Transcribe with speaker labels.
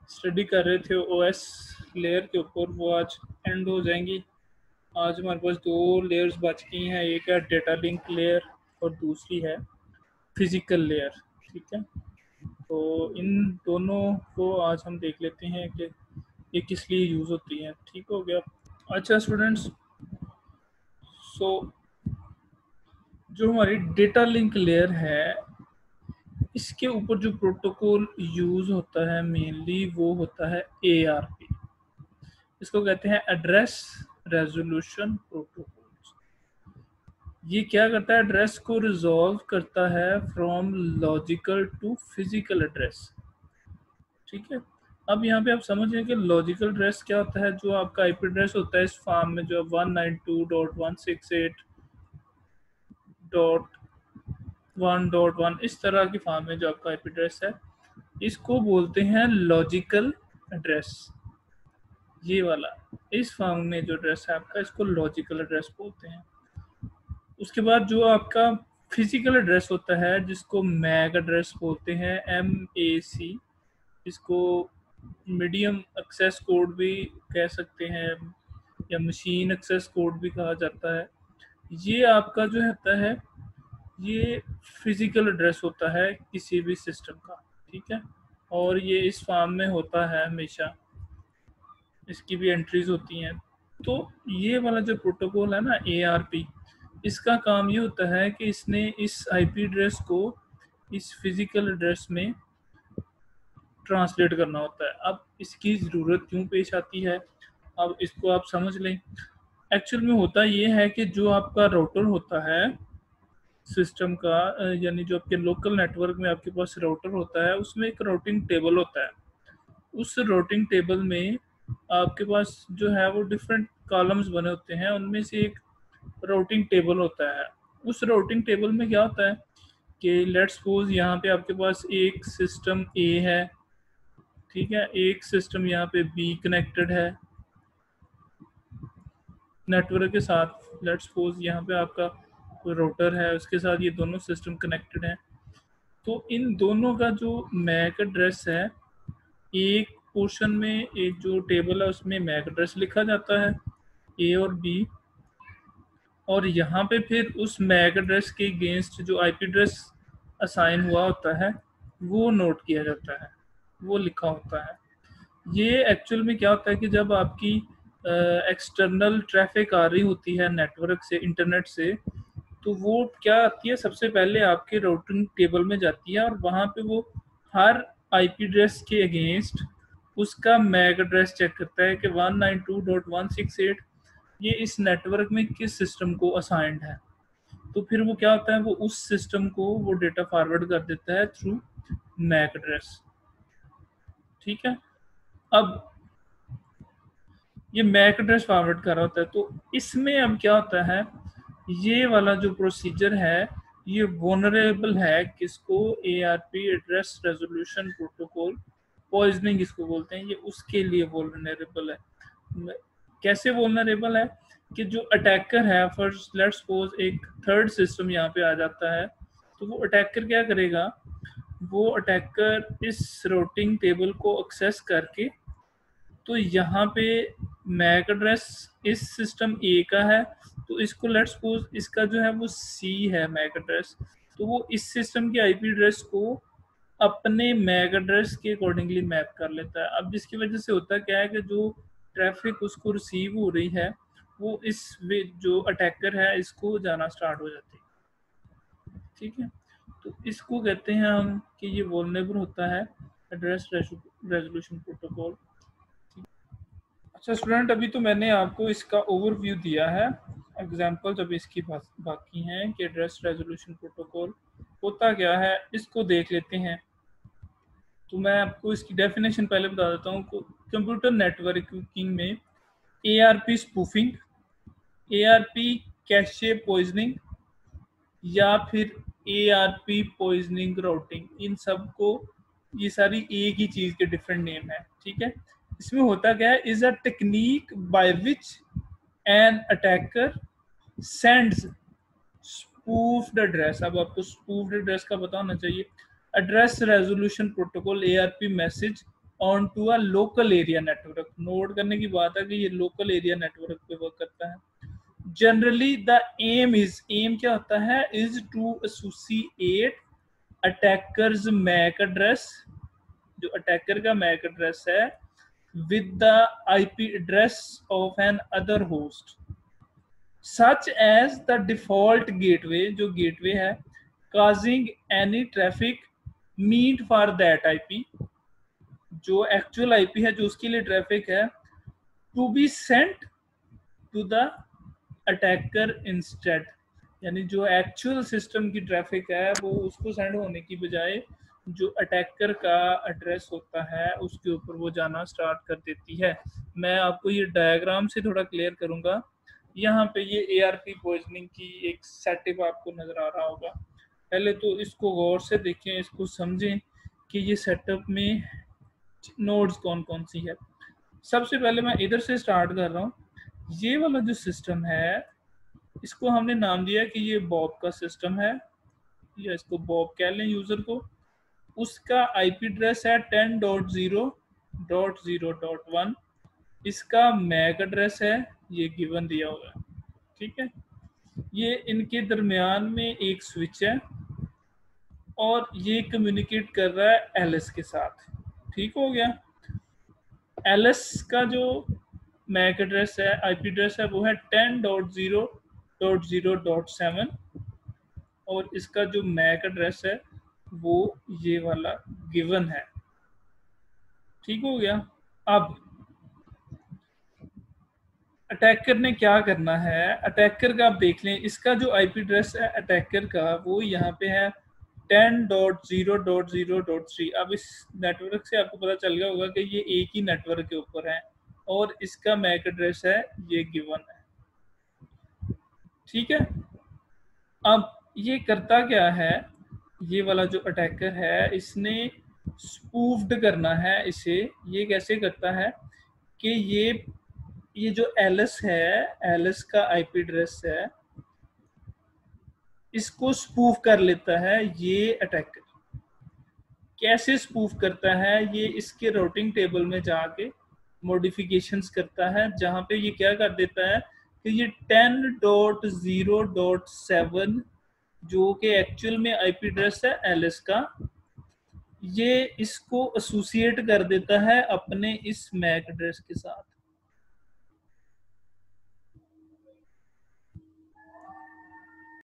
Speaker 1: Study कर रहे थे ओएस लेयर के ऊपर, वो आज एंड हो जाएंगी। आज हमारे पास दो लेयर्स बच गई हैं, एक है डेटा लिंक लेयर और दूसरी है फिजिकल लेयर। ठीक है, तो इन दोनों को आज हम देख लेते हैं कि ये किस लिए यूज़ होती हैं। ठीक हो गया। अच्छा स्टूडेंट्स, सो जो हमारी डेटा लिंक लेयर है, इसके ऊपर जो प्रोटोकॉल यूज़ होता है मेनली वो होता है ARP। इसको कहते हैं एड्रेस रेजोल्यूशन प्रोटोकॉल। ये क्या करता है, एड्रेस को रिजॉल्व करता है from logical to physical address. ठीक है, अब यहाँ पे आप समझिए कि लॉजिकल एड्रेस क्या होता है। जो आपका आईपी एड्रेस होता है इस फार्म में, जो 192.168.1.1 इस तरह की फार्म में जो आपका आईपी एड्रेस है, इसको बोलते हैं लॉजिकल एड्रेस। ये वाला इस फॉर्म में जो एड्रेस है आपका, इसको लॉजिकल एड्रेस बोलते हैं। उसके बाद जो आपका फिजिकल एड्रेस होता है, जिसको मैक एड्रेस बोलते हैं, MAC, इसको मीडियम एक्सेस कोड भी कह सकते हैं या मशीन एक्सेस कोड भी कहा जाता है। ये आपका जो होता है, ये फिजिकल एड्रेस होता है किसी भी सिस्टम का। ठीक है, और ये इस फॉर्म में होता है हमेशा, इसकी भी एंट्रीज होती हैं। तो ये वाला जो प्रोटोकॉल है ना ARP, इसका काम ये होता है कि इसने इस आईपी एड्रेस को इस फिजिकल एड्रेस में ट्रांसलेट करना होता है। अब इसकी ज़रूरत क्यों पेश आती है, अब इसको आप समझ लें। एक्चुअल में होता ये है कि जो आपका राउटर होता है सिस्टम का, यानी जो आपके लोकल नेटवर्क में आपके पास राउटर होता है, उसमें एक राउटिंग टेबल होता है। उस राउटिंग टेबल में आपके पास जो है वो डिफरेंट कॉलम्स बने होते हैं, उनमें से एक राउटिंग टेबल होता है। उस राउटिंग टेबल में क्या होता है कि लेट्स सपोज यहाँ पे आपके पास एक सिस्टम A है, ठीक है, एक सिस्टम यहाँ पे B कनेक्टेड है नेटवर्क के साथ। लेट्स सपोज यहाँ पे आपका कोई राउटर है, उसके साथ ये दोनों सिस्टम कनेक्टेड हैं। तो इन दोनों का जो मैक एड्रेस है, एक पोर्शन में एक जो टेबल है उसमें मैक एड्रेस लिखा जाता है A और B, और यहाँ पे फिर उस मैक एड्रेस के अगेंस्ट जो आईपी एड्रेस असाइन हुआ होता है वो नोट किया जाता है, वो लिखा होता है। ये एक्चुअल में क्या होता है कि जब आपकी एक्सटर्नल ट्रैफिक आ रही होती है नेटवर्क से, इंटरनेट से, तो वो क्या आती है, सबसे पहले आपके राउटिंग टेबल में जाती है और वहाँ पे वो हर आईपी एड्रेस के अगेंस्ट उसका मैक एड्रेस चेक करता है कि 192.168 ये इस नेटवर्क में किस सिस्टम को असाइंड है। तो फिर वो क्या होता है, वो उस सिस्टम को वो डेटा फॉरवर्ड कर देता है थ्रू मैक एड्रेस। ठीक है, अब ये मैक एड्रेस फॉरवर्ड कर रहा होता है, तो इसमें अब क्या होता है, ये वाला जो प्रोसीजर है ये वोनरेबल है किसको, ARP address resolution protocol poisoning इसको बोलते हैं, ये उसके लिए वोनरेबल है। कैसे वोनरेबल है कि जो अटैकर है, फर्स्ट लेट्स सपोज एक थर्ड सिस्टम यहाँ पे आ जाता है, तो वो अटैकर क्या करेगा, वो अटैकर इस राउटिंग टेबल को एक्सेस करके, तो यहाँ पे मैक एड्रेस इस सिस्टम A का है, तो इसको लेट्स सपोज इसका जो है वो C है मैक एड्रेस, तो वो इस सिस्टम के आईपी एड्रेस को अपने मैक एड्रेस के अकॉर्डिंगली मैप कर लेता है। अब जिसकी वजह से होता क्या है कि जो ट्रैफिक उसको रिसीव हो रही है वो इस जो अटैकर है इसको जाना स्टार्ट हो जाती है। ठीक है, तो इसको कहते हैं हम कि ये वल्नरेबल होता है एड्रेस रेजोल्यूशन प्रोटोकॉल। अच्छा स्टूडेंट, अभी तो मैंने आपको इसका ओवरव्यू दिया है, एग्जाम्पल जब इसकी बाकी हैं कि एड्रेस रेजोल्यूशन प्रोटोकॉल होता क्या है, इसको देख लेते हैं। तो मैं आपको इसकी डेफिनेशन पहले बता देता हूँ। कंप्यूटर नेटवर्किंग में ARP spoofing, ARP cache poisoning या फिर ARP पॉइजनिंग राउटिंग, इन सब को ये सारी एक ही चीज़ के डिफरेंट नेम है। ठीक है, इसमें होता क्या है, is a technique by which an attacker sends spoofed address. अब आपको स्पूफ्ड एड्रेस का पता होना चाहिए। Address resolution protocol ARP message on to a local area network. Note करने की बात है कि ये लोकल एरिया नेटवर्क पे वर्क करता है। जनरली द एम क्या होता है, is to associate attacker's MAC address, जो अटैकर का मैक एड्रेस है, with the IP address of N other host such as the default gateway, जो गेटवे है, causing any traffic meant for that IP, जो actual IP है, जो उसके लिए ट्रैफिक है, to be sent to the attacker instead, यानी जो एक्चुअल सिस्टम की ट्रैफिक है वो उसको सेंड होने की बजाय जो अटैकर का एड्रेस होता है उसके ऊपर वो जाना स्टार्ट कर देती है। मैं आपको ये डायग्राम से थोड़ा क्लियर करूंगा। यहाँ पे ये ARP पॉइजनिंग की एक सेटअप आपको नजर आ रहा होगा। पहले तो इसको गौर से देखें, इसको समझें कि ये सेटअप में नोड्स कौन कौन सी है। सबसे पहले मैं इधर से स्टार्ट कर रहा हूँ। ये वाला जो सिस्टम है इसको हमने नाम दिया कि ये बॉब का सिस्टम है, या इसको बॉब कह लें यूजर को। उसका आईपी एड्रेस है 10.0.0.1, इसका मैक एड्रेस है, ये गिवन दिया हुआ है, ठीक है। ये इनके दरमियान में एक स्विच है और ये कम्युनिकेट कर रहा है एलएस के साथ, ठीक हो गया। एलएस का जो मैक एड्रेस है, आईपी एड्रेस है, वो है 10.0.0.7 और इसका जो मैक एड्रेस है वो ये वाला गिवन है, ठीक हो गया। अब अटैकर ने क्या करना है, अटैकर का आप देख लें, इसका जो आईपी एड्रेस है अटैकर का वो यहाँ पे है 10.0.0.3। अब इस नेटवर्क से आपको पता चल गया होगा कि ये एक ही नेटवर्क के ऊपर है और इसका मैक एड्रेस है ये गिवन है, ठीक है। अब ये करता क्या है, ये वाला जो अटैकर है इसने स्पूफ्ड करना है इसे। ये कैसे करता है कि ये जो एलएस है, एलएस का आईपी एड्रेस है, इसको स्पूफ कर लेता है ये अटैकर। कैसे स्पूफ करता है, ये इसके राउटिंग टेबल में जाके मॉडिफिकेशंस करता है, जहां पे ये क्या कर देता है कि ये 10.0.7 जो कि एक्चुअल में आईपी एड्रेस है एलएस का, ये इसको एसोसिएट कर देता है अपने इस मैक एड्रेस के साथ।